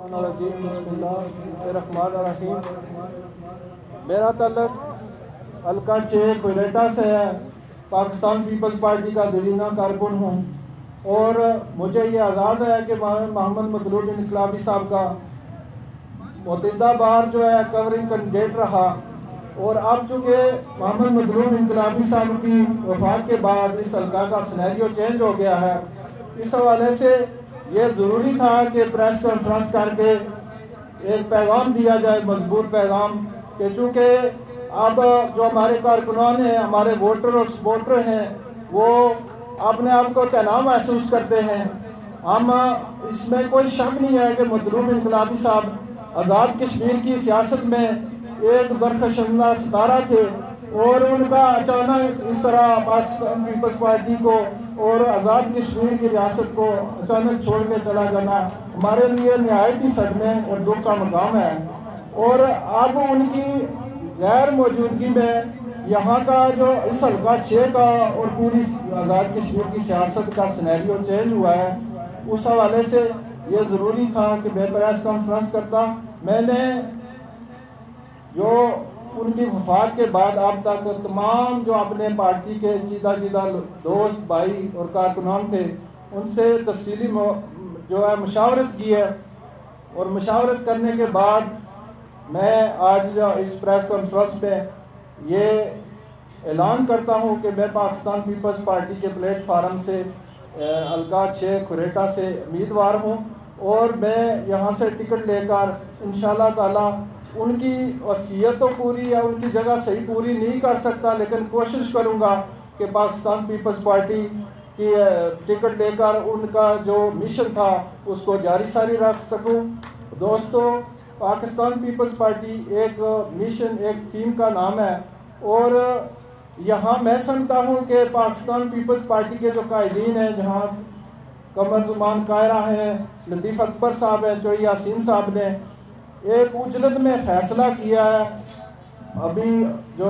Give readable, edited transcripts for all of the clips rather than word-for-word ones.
بسم اللہ الرحمن الرحیم۔ میرا تعلق حلقہ 6 کوئٹہ سے ہے۔ پاکستان پیپلز پارٹی کا دیرینہ کارکن ہوں اور مجھے یہ اعزاز ہے کہ محمد مطلوب انقلابی صاحب کا متعددہ بار جو ہے کورنگ کینڈیڈیٹ رہا، اور اب چونکہ محمد مطلوب انقلابی صاحب کی وفات کے بعد اس حلقہ کا سینیریو چینج ہو گیا ہے۔ اس حوالے سے یہ ضروری تھا کہ پریس کانفرنس کر کے ایک پیغام دیا جائے، مضبوط پیغام، کہ چونکہ اب جو ہمارے کارکنان ہیں، ہمارے ووٹر اور سپورٹر ہیں، وہ اپنے آپ کو تنہا محسوس کرتے ہیں۔ ہم اس میں کوئی شک نہیں ہے کہ مطلوب انقلابی صاحب آزاد کشمیر کی سیاست میں ایک درخشندہ ستارہ تھے، اور ان کا اچانک اس طرح پاکستان پیپلز پارٹی کو اور آزاد کشمیر کی ریاست کو اچانک چھوڑ کے چلا جانا ہمارے لیے نہایت ہی صدمے اور دکھ کا مقام ہے۔ اور اب ان کی غیر موجودگی میں یہاں کا جو اس حلقہ 6 کا اور پوری آزاد کشمیر کی سیاست کا سینیریو چینج ہوا ہے، اس حوالے سے یہ ضروری تھا کہ میں پریس کانفرنس کرتا۔ میں نے جو ان کی وفات کے بعد اب تک تمام جو اپنے پارٹی کے چیدہ دوست بھائی اور کارکنان تھے، ان سے تفصیلی جو ہے مشاورت کی ہے، اور مشاورت کرنے کے بعد میں آج اس پریس کانفرنس میں یہ اعلان کرتا ہوں کہ میں پاکستان پیپلز پارٹی کے پلیٹ فارم سے حلقہ 6 کوئٹہ سے امیدوار ہوں، اور میں یہاں سے ٹکٹ لے کر انشاءاللہ تعالی ان کی وصیت تو پوری یا ان کی جگہ صحیح پوری نہیں کر سکتا، لیکن کوشش کروں گا کہ پاکستان پیپلز پارٹی کی ٹکٹ لے کر ان کا جو مشن تھا اس کو جاری ساری رکھ سکوں۔ دوستو، پاکستان پیپلز پارٹی ایک مشن، ایک تھیم کا نام ہے، اور یہاں میں سمجھتا ہوں کہ پاکستان پیپلز پارٹی کے جو قائدین ہیں، جہاں قمر زمان قاہرہ ہیں، لطیف اکبر صاحب ہیں، چوئی یاسین صاحب نے ایک اجلت میں فیصلہ کیا ہے۔ ابھی جو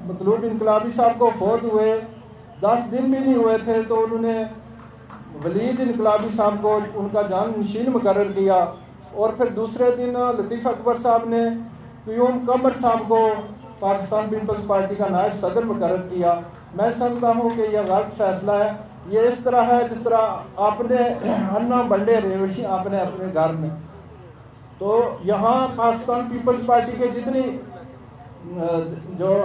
مطلوب انقلابی صاحب کو فوت ہوئے 10 دن بھی نہیں ہوئے تھے، تو انہوں نے ولید انقلابی صاحب کو ان کا جان نشین مقرر کیا، اور پھر دوسرے دن لطیف اکبر صاحب نے قیوم قمر صاحب کو پاکستان پیپلز پارٹی کا نائب صدر مقرر کیا۔ میں سمجھتا ہوں کہ یہ غلط فیصلہ ہے۔ یہ اس طرح ہے جس طرح اپنے انا بنڈے ریوشی اپنے گھر میں، تو یہاں پاکستان پیپلز پارٹی کے جتنی جو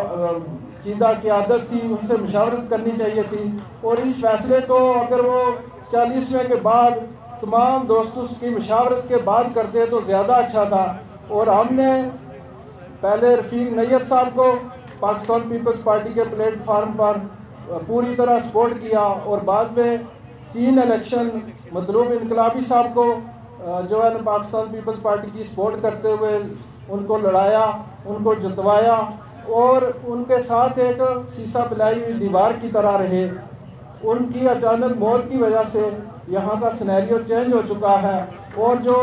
چیدہ قیادت تھی ان سے مشاورت کرنی چاہیے تھی، اور اس فیصلے کو اگر وہ 40ویں کے بعد تمام دوستوں کی مشاورت کے بعد کرتے تو زیادہ اچھا تھا۔ اور ہم نے پہلے رفیق نیت صاحب کو پاکستان پیپلز پارٹی کے پلیٹ فارم پر پوری طرح سپورٹ کیا، اور بعد میں 3 الیکشن مطلوب انقلابی صاحب کو جو ہے پاکستان پیپلز پارٹی کی سپورٹ کرتے ہوئے ان کو لڑایا، ان کو جتوایا، اور ان کے ساتھ ایک سیسا پلائی ہوئی دیوار کی طرح رہے۔ ان کی اچانک موت کی وجہ سے یہاں کا سینیریو چینج ہو چکا ہے، اور جو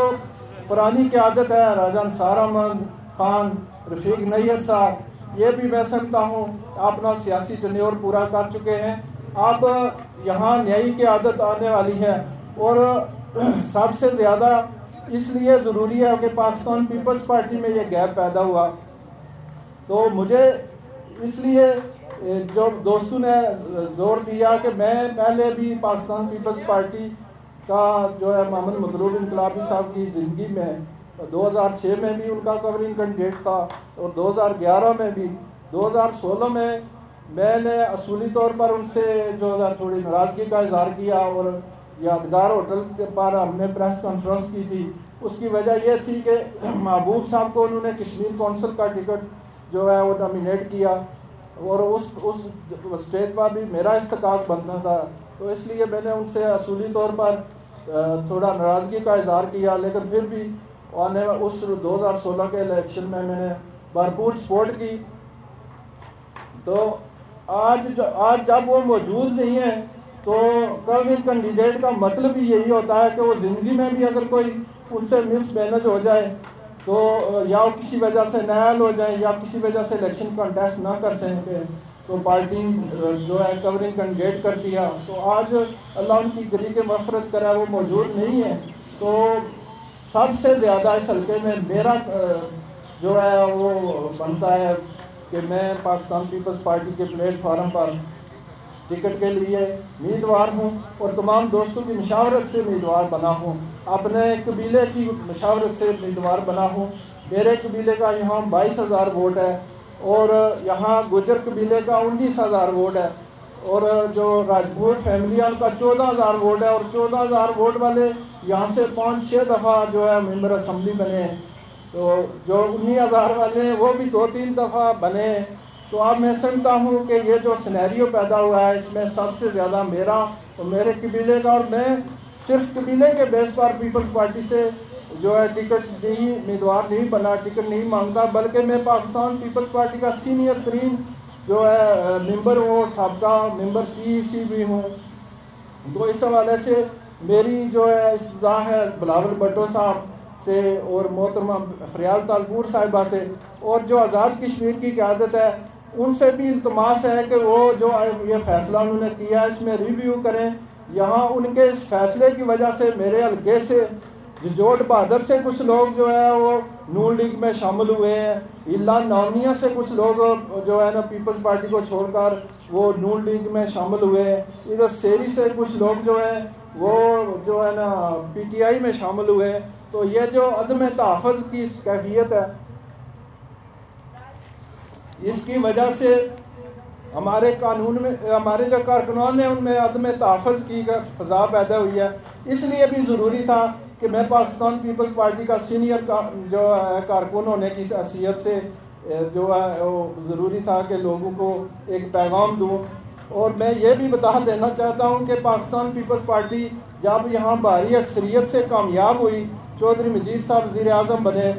پرانی قیادت ہے، راجہ انصار احمد خان، رفیق نیت صاحب، یہ بھی میں سمجھتا ہوں اپنا سیاسی ٹینیور پورا کر چکے ہیں۔ اب یہاں نئی قیادت آنے والی ہے، اور سب سے زیادہ اس لیے ضروری ہے کہ پاکستان پیپلز پارٹی میں یہ گیپ پیدا ہوا، تو مجھے اس لیے جو دوستوں نے زور دیا کہ میں پہلے بھی پاکستان پیپلز پارٹی کا جو ہے محمد مطلوب انقلابی صاحب کی زندگی میں 2006 میں بھی ان کا کورنگ کینڈیڈیٹ تھا، اور 2011 میں بھی، 2016 میں نے اصولی طور پر ان سے جو ہے تھوڑی ناراضگی کا اظہار کیا، اور یادگار ہوٹل کے پر ہم نے پریس کانفرنس کی تھی۔ اس کی وجہ یہ تھی کہ محبوب صاحب کو انہوں نے کشمیر کونسل کا ٹکٹ جو ہے وہ نامینیٹ کیا، اور اس اسٹیج پر بھی میرا استحقاق بنتا تھا، تو اس لیے میں نے ان سے اصولی طور پر تھوڑا ناراضگی کا اظہار کیا، لیکن پھر بھی اس 2016 کے الیکشن میں نے بھرپور سپورٹ کی۔ تو آج جب وہ موجود نہیں ہے، تو کورنگ کینڈیڈیٹ کا مطلب ہی یہی ہوتا ہے کہ وہ زندگی میں بھی اگر کوئی ان سے مس مینج ہو جائے، تو یا وہ کسی وجہ سے نائل ہو جائیں، یا کسی وجہ سے الیکشن کانٹیسٹ نہ کر سکیں، تو پارٹی جو ہے کورنگ کینڈیڈیٹ کرتی ہے۔ تو آج اللہ ان کی گری کے مغفرت کرے وہ موجود نہیں ہے، تو سب سے زیادہ اس حلقے میں میرا جو ہے وہ بنتا ہے کہ میں پاکستان پیپلز پارٹی کے پلیٹ فارم پر ٹکٹ کے لیے امیدوار ہوں اور تمام دوستوں کی مشاورت سے امیدوار بنا ہوں، اپنے قبیلے کی مشاورت سے امیدوار بنا ہوں۔ میرے قبیلے کا یہاں 22,000 ووٹ ہے اور یہاں گجر قبیلے کا 19,000 ووٹ ہے اور جو راجپوت فیملی ہے ان کا 14,000 ووٹ ہے، اور 14,000 ووٹ والے یہاں سے 5-6 دفعہ جو ہے ممبر اسمبلی بنے ہیں، تو جو 19,000 والے ہیں وہ بھی 2-3 دفعہ بنے ہیں۔ تو اب میں سمجھتا ہوں کہ یہ جو سینیریو پیدا ہوا ہے اس میں سب سے زیادہ میرا اور میرے قبیلے کا، اور میں صرف قبیلے کے بیس پر پیپلز پارٹی سے جو ہے ٹکٹ نہیں امیدوار نہیں بنا، ٹکٹ نہیں مانگتا، بلکہ میں پاکستان پیپلز پارٹی کا سینئر ترین جو ہے ممبر ہوں، سابقہ ممبر CEC بھی ہوں۔ تو اس حوالے سے میری جو ہے استدعا ہے بلاول بھٹو صاحب سے اور محترمہ فریال تالپور صاحبہ سے، اور جو آزاد کشمیر کی قیادت ہے ان سے بھی التماس ہے کہ وہ جو یہ فیصلہ انہوں نے کیا ہے اس میں ریویو کریں۔ یہاں ان کے اس فیصلے کی وجہ سے میرے حلقے سے جوٹ بہادر سے کچھ لوگ جو ہے وہ نون لیگ میں شامل ہوئے ہیں، اللہ ناونیا سے کچھ لوگ جو ہے نا پیپلز پارٹی کو چھوڑ کر وہ نون لیگ میں شامل ہوئے ہیں، ادھر سیری سے کچھ لوگ جو ہیں وہ جو ہے نا PTI میں شامل ہوئے ہیں۔ تو یہ جو عدم تحفظ کی کیفیت ہے اس کی وجہ سے ہمارے قانون میں ہمارے جو کارکنان ہیں ان میں عدم تحفظ کی فضا پیدا ہوئی ہے۔ اس لیے بھی ضروری تھا کہ میں پاکستان پیپلز پارٹی کا سینئر جو ہے کارکن ہونے کی حیثیت سے جو ہے وہ ضروری تھا کہ لوگوں کو ایک پیغام دوں۔ اور میں یہ بھی بتا دینا چاہتا ہوں کہ پاکستان پیپلز پارٹی جب یہاں بھاری اکثریت سے کامیاب ہوئی، چودھری مجید صاحب وزیر اعظم بنے،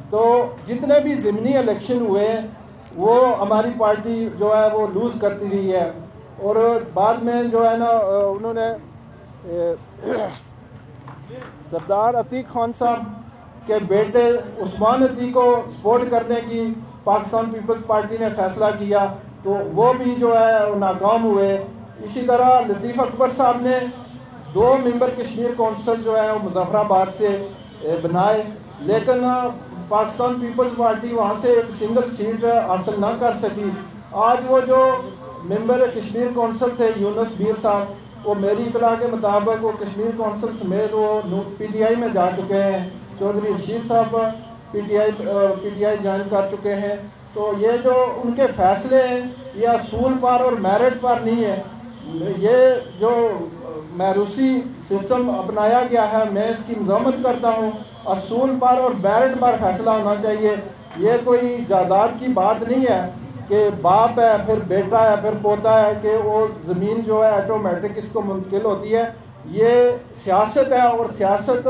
تو جتنے بھی ضمنی الیکشن ہوئے ہیں وہ ہماری پارٹی جو ہے وہ لوز کرتی رہی ہے، اور بعد میں جو ہے نا انہوں نے سردار عتیق خان صاحب کے بیٹے عثمان عتیق کو سپورٹ کرنے کی پاکستان پیپلز پارٹی نے فیصلہ کیا، تو وہ بھی جو ہے ناکام ہوئے۔ اسی طرح لطیف اکبر صاحب نے 2 ممبر کشمیر کونسل جو ہے وہ مظفر آباد سے بنائے، لیکن پاکستان پیپلز پارٹی وہاں سے ایک سنگل سیٹ حاصل نہ کر سکی۔ آج وہ جو ممبر کشمیر کونسل تھے یونس بیر صاحب، وہ میری اطلاع کے مطابق وہ کشمیر کونسل سمیت وہ PTI میں جا چکے ہیں، چودھری رشید صاحب PTI جوائن کر چکے ہیں۔ تو یہ جو ان کے فیصلے ہیں یہ اصول پر اور میرٹ پر نہیں ہے، یہ جو میروسی سسٹم اپنایا گیا ہے میں اس کی مذمت کرتا ہوں۔ اصول پر اور میرٹ پر فیصلہ ہونا چاہیے، یہ کوئی جائیداد کی بات نہیں ہے کہ باپ ہے پھر بیٹا ہے پھر پوتا ہے کہ وہ زمین جو ہے آٹومیٹک اس کو منتقل ہوتی ہے۔ یہ سیاست ہے اور سیاست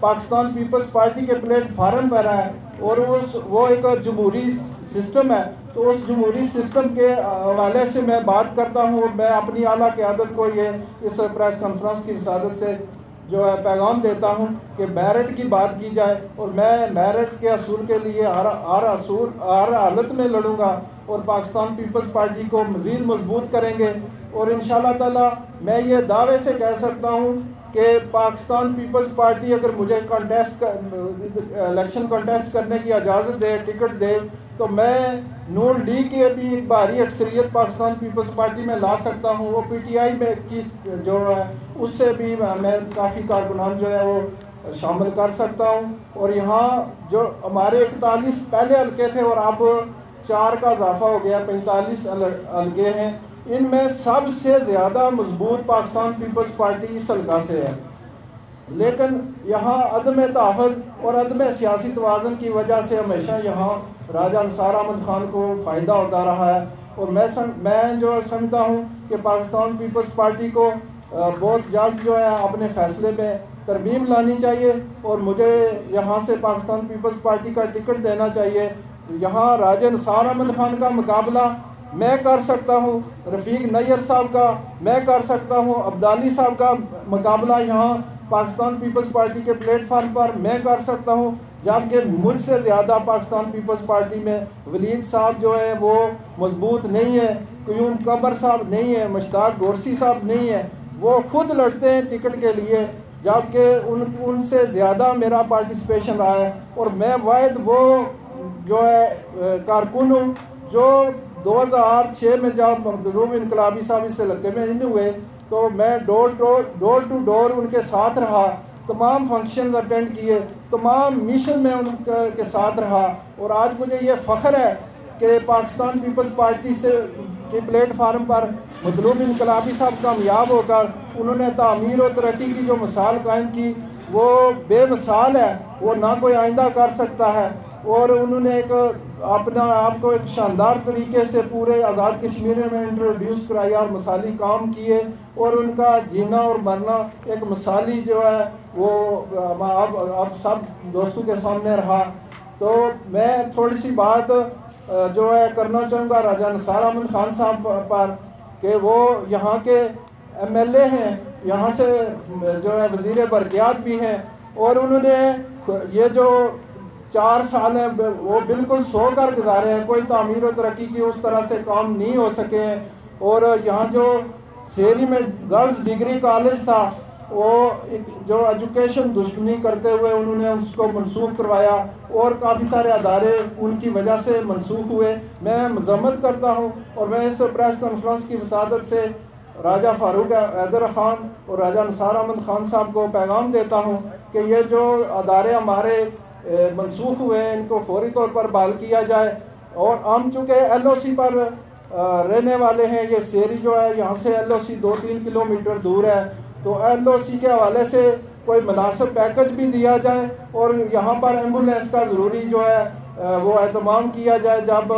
پاکستان پیپلز پارٹی کے پلیٹ فارم پر ہے، اور وہ ایک جمہوری سسٹم ہے، تو اس جمہوری سسٹم کے حوالے سے میں بات کرتا ہوں۔ میں اپنی اعلیٰ قیادت کو یہ اس پریس کانفرنس کی رسالت سے جو ہے پیغام دیتا ہوں کہ میرٹ کی بات کی جائے، اور میں میرٹ کے اصول کے لیے ہر حالت میں لڑوں گا، اور پاکستان پیپلز پارٹی کو مزید مضبوط کریں گے۔ اور انشاءاللہ تعالی میں یہ دعوے سے کہہ سکتا ہوں کہ پاکستان پیپلز پارٹی اگر مجھے الیکشن کنٹیسٹ کرنے کی اجازت دے، ٹکٹ دے، تو میں نون لیگ کی بھی ایک بھاری اکثریت پاکستان پیپلز پارٹی میں لا سکتا ہوں۔ وہ PTI میں کی جو ہے اس سے بھی میں کافی کارکنان جو ہے وہ شامل کر سکتا ہوں، اور یہاں جو ہمارے 41 پہلے حلقے تھے اور اب 4 کا اضافہ ہو گیا، 45 حلقے ہیں، ان میں سب سے زیادہ مضبوط پاکستان پیپلز پارٹی اس حلقہ سے ہے، لیکن یہاں عدم تحفظ اور عدم سیاسی توازن کی وجہ سے ہمیشہ یہاں راجہ انصار احمد خان کو فائدہ ہوتا رہا ہے۔ اور میں جو سمجھتا ہوں کہ پاکستان پیپلز پارٹی کو بہت جلد جو ہے اپنے فیصلے میں ترمیم لانی چاہیے، اور مجھے یہاں سے پاکستان پیپلز پارٹی کا ٹکٹ دینا چاہیے۔ یہاں راجہ انصار احمد خان کا مقابلہ میں کر سکتا ہوں، رفیق نیر صاحب کا میں کر سکتا ہوں، عبدالی صاحب کا مقابلہ یہاں پاکستان پیپلز پارٹی کے پلیٹ فارم پر میں کر سکتا ہوں، جبکہ مجھ سے زیادہ پاکستان پیپلز پارٹی میں ولید صاحب جو ہے وہ مضبوط نہیں ہے، قیوم قمر صاحب نہیں ہے، مشتاق گورسی صاحب نہیں ہے، وہ خود لڑتے ہیں ٹکٹ کے لیے۔ جبکہ ان سے زیادہ میرا پارٹیسپیشن رہا ہے، اور میں واحد وہ جو ہے کارکن ہوں جو 2006 میں جب مظلوم انقلابی صاحب اس علاقے میں ان ہوئے تو میں ڈور ٹو ڈور ان کے ساتھ رہا، تمام فنکشنز اٹینڈ کیے، تمام میشن میں ان کے ساتھ رہا، اور آج مجھے یہ فخر ہے کہ پاکستان پیپلز پارٹی سے کے پلیٹ فارم پر مظلوم انقلابی صاحب کامیاب ہو کر انہوں نے تعمیر و ترقی کی جو مثال قائم کی وہ بے مثال ہے، وہ نہ کوئی آئندہ کر سکتا ہے، اور انہوں نے ایک اپنا آپ کو ایک شاندار طریقے سے پورے آزاد کشمیر میں انٹروڈیوس کرایا اور مثالی کام کیے، اور ان کا جینا اور مرنا ایک مثالی جو ہے وہ اب سب دوستوں کے سامنے رہا۔ تو میں تھوڑی سی بات جو ہے کرنا چاہوں گا راجہ نثار احمد خان صاحب پر، کہ وہ یہاں کے ایم ایل اے ہیں، یہاں سے جو ہے وزیر برقیات بھی ہیں، اور انہوں نے یہ جو 4 سال ہیں وہ بالکل سو کر گزارے ہیں، کوئی تعمیر و ترقی کی اس طرح سے کام نہیں ہو سکے ہیں، اور یہاں جو سیری میں گرلز ڈگری کالج تھا وہ جو ایجوکیشن دشمنی کرتے ہوئے انہوں نے اس کو منسوخ کروایا، اور کافی سارے ادارے ان کی وجہ سے منسوخ ہوئے۔ میں مذمت کرتا ہوں، اور میں اس پریس کانفرنس کی وسادت سے راجہ فاروق حیدر خان اور راجہ نثار احمد خان صاحب کو پیغام دیتا ہوں کہ یہ جو ادارے ہمارے منسوخ ہوئے ہیں ان کو فوری طور پر بحال کیا جائے، اور ہم چونکہ ایل او سی پر رہنے والے ہیں، یہ سیری جو ہے یہاں سے ایل او سی 2-3 کلومیٹر دور ہے، تو ایل او سی کے حوالے سے کوئی مناسب پیکج بھی دیا جائے، اور یہاں پر ایمبولینس کا ضروری جو ہے وہ اہتمام کیا جائے۔ جب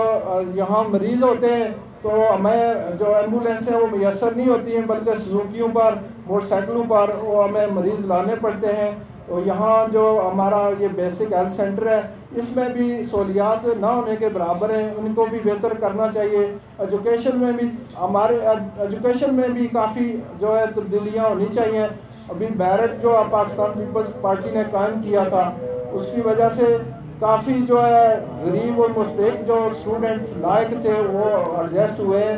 یہاں مریض ہوتے ہیں تو ہمیں جو ایمبولینس ہیں وہ میسر نہیں ہوتی ہیں، بلکہ سزوکیوں پر، موٹر سائیکلوں پر وہ ہمیں مریض لانے پڑتے ہیں۔ اور یہاں جو ہمارا یہ بیسک ہیلتھ سینٹر ہے اس میں بھی سہولیات نہ ہونے کے برابر ہیں، ان کو بھی بہتر کرنا چاہیے۔ ایجوکیشن میں بھی ہمارے ایجوکیشن میں بھی کافی جو ہے تبدیلیاں ہونی چاہیے۔ ابھی میرٹ جو پاکستان پیپلز پارٹی نے قائم کیا تھا اس کی وجہ سے کافی جو ہے غریب اور مستحق جو اسٹوڈنٹس لائق تھے وہ ایڈجسٹ ہوئے ہیں،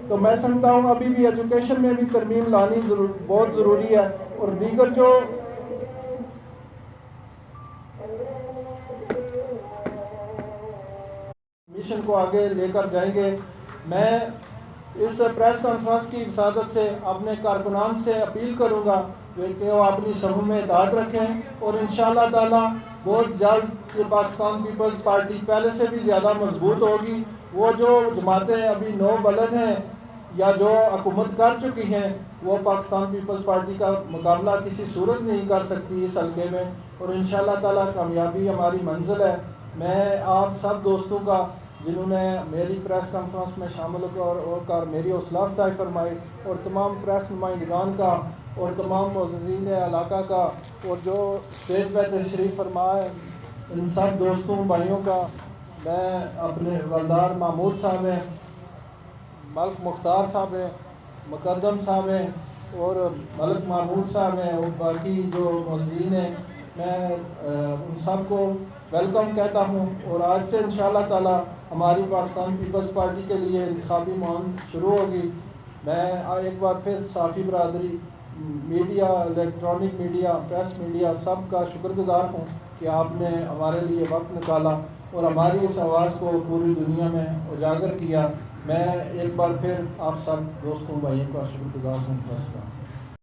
تو میں سمجھتا ہوں ابھی بھی ایجوکیشن میں بھی ترمیم لانی بہت ضروری ہے، اور دیگر جو مشن کو آگے لے کر جائیں گے۔ میں اس پریس کانفرنس کی وسادت سے اپنے کارکنان سے اپیل کروں گا کہ وہ اپنی صفوں میں اتحاد رکھیں، اور انشاءاللہ تعالی بہت جلد یہ پاکستان پیپلز پارٹی پہلے سے بھی زیادہ مضبوط ہوگی۔ وہ جو جماعتیں ابھی نو بلد ہیں یا جو حکومت کر چکی ہیں وہ پاکستان پیپلز پارٹی کا مقابلہ کسی صورت نہیں کر سکتی اس حلقے میں، اور انشاءاللہ تعالی کامیابی ہماری منزل ہے۔ میں آپ سب دوستوں کا جنہوں نے میری پریس کانفرنس میں شامل ہو کر میری حوصلہ افزائی فرمائی، اور تمام پریس نمائندگان کا اور تمام معززین علاقہ کا، اور جو اسٹیج پہ تشریف فرما ہے ان سب دوستوں بھائیوں کا، میں اپنے والدار محمود صاحب ہیں، ملک مختار صاحب ہیں، مقدم صاحب ہیں، اور ملک محمود صاحب ہیں، اور باقی جو معززین ہیں، میں ان سب کو ویلکم کہتا ہوں۔ اور آج سے انشاءاللہ تعالی ہماری پاکستان پیپلز پارٹی کے لیے انتخابی مہم شروع ہوگی۔ میں ایک بار پھر صحافی برادری، media, electronic media, press media سب کا شکر گزار ہوں کہ آپ نے ہمارے لیے وقت نکالا اور ہماری اس آواز کو پوری دنیا میں اجاگر کیا۔ میں ایک بار پھر آپ سب دوستوں بھائیوں کا شکر گزار ہوں۔